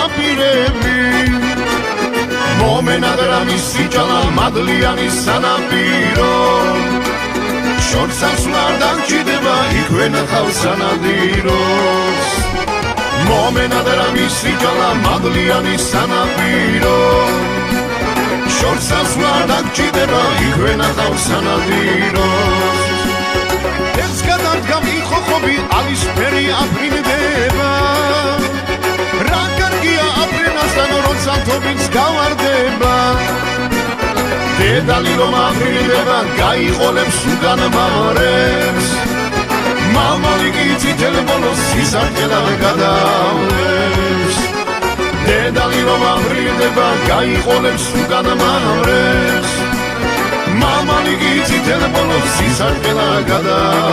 ნაპირები მომენადრა მისი ჭალა მადლიანი სანაპირო შორსას არ დამჭირდება იქვე ნახავს სანადიროს მომენადრა მისი ჭალა მადლიანი სანაპირო შორსას არ დამჭირდება იქვე ნახავს სანადიროს ეს გადადგამი ხოხობი ალისფერი აფრინდება რა კარგია აფრინასთან როცა თობიც გავარდება დედალი რომ აფრინდება გაიყოლებს უკან მამრებს მამალი კი წითელ ბოლოს სისარგებლად გადავლებს დედალი რომ აფრინდება გაიყოლებს უკან მამრებს მამალი კი წითელ ბოლოს სისარგებლად გადავლებს